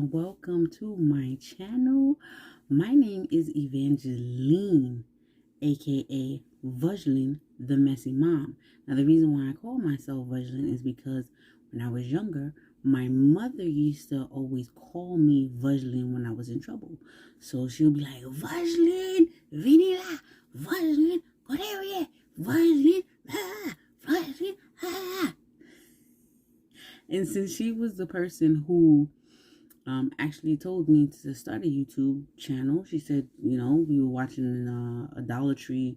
and welcome to my channel. My name is Evangeline, aka Vageline da Messy Mom. Now, the reason why I call myself Vageline is because when I was younger, my mother used to always call me Vageline when I was in trouble. So she'll be like, Vageline, Vinila, Vageline, go there, Vageline, Vageline, And since she was the person who actually told me to start a YouTube channel, she said, we were watching a Dollar Tree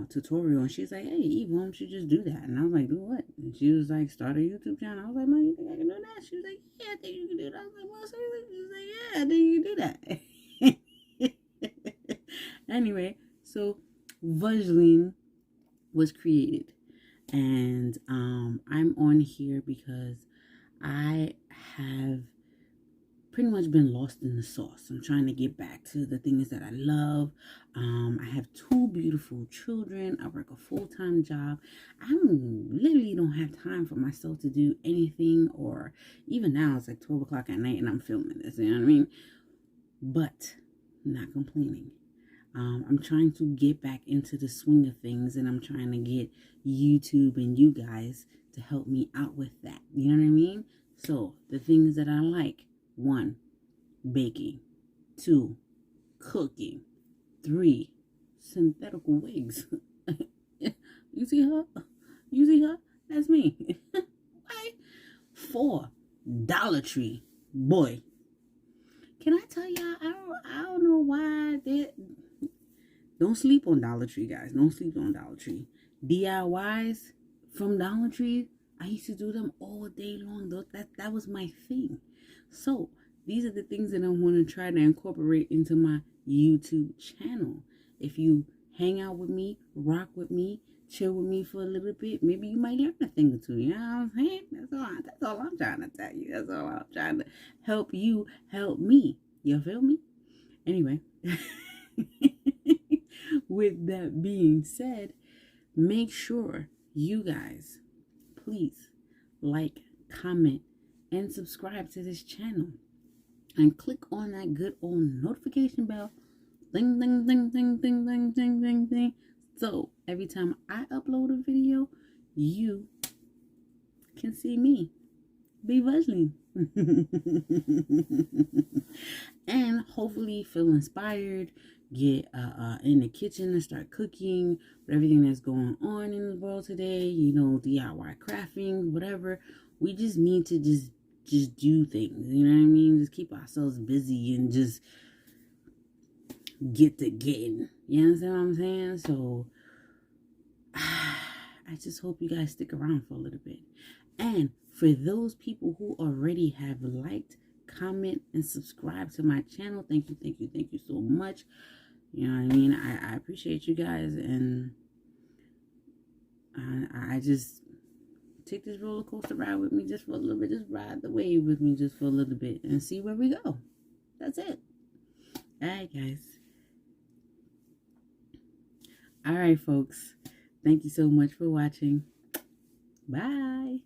tutorial, and she's like, hey, Eve, why don't you just do that? And I was like, do what? And she was like, start a YouTube channel. I was like, Mom, you think I can do that? She was like, yeah, I think you can do that. I was like, Mom, seriously? She was like, yeah, I think you can do that. Anyway, so Vageline was created. And I'm on here because I have pretty much been lost in the sauce. I'm trying to get back to the things that I love. I have 2 beautiful children. I work a full-time job. I literally don't have time for myself to do anything, or even now it's like 12 o'clock at night and I'm filming this, you know what I mean? But I'm not complaining. I'm trying to get back into the swing of things, and I'm trying to get YouTube and you guys to help me out with that. You know what I mean? So the things that I like: 1, baking; 2, cooking; 3, synthetical wigs. You see her? You see her? That's me. Right? 4, Dollar Tree. Boy, can I tell y'all? I don't know why they. Don't sleep on Dollar Tree, guys. Don't sleep on Dollar Tree. DIYs from Dollar Tree, I used to do them all day long. That was my thing. So these are the things that I want to try to incorporate into my YouTube channel. If you hang out with me, rock with me, chill with me for a little bit, maybe you might learn a thing or two. You know what I'm saying? That's all I'm trying to tell you. That's all I'm trying to help you help me. You feel me? Anyway. With that being said, make sure you guys please like, comment, and subscribe to this channel, and click on that good old notification bell. Ding, ding, ding, ding, ding, ding, ding, ding, ding. So every time I upload a video, you can see me be Vageline. And hopefully feel inspired, get in the kitchen and start cooking with everything that's going on in the world today, DIY crafting, whatever. We just need to just do things, you know what I mean? Just keep ourselves busy and just get to getting. You understand what I'm saying? So I just hope you guys stick around for a little bit. And for those people who already have liked, comment, and subscribe to my channel, thank you so much. You know what I mean? I appreciate you guys, and I just take this roller coaster ride with me just for a little bit. Just ride the wave with me just for a little bit and see where we go. That's it. All right, guys. All right, folks. Thank you so much for watching. Bye.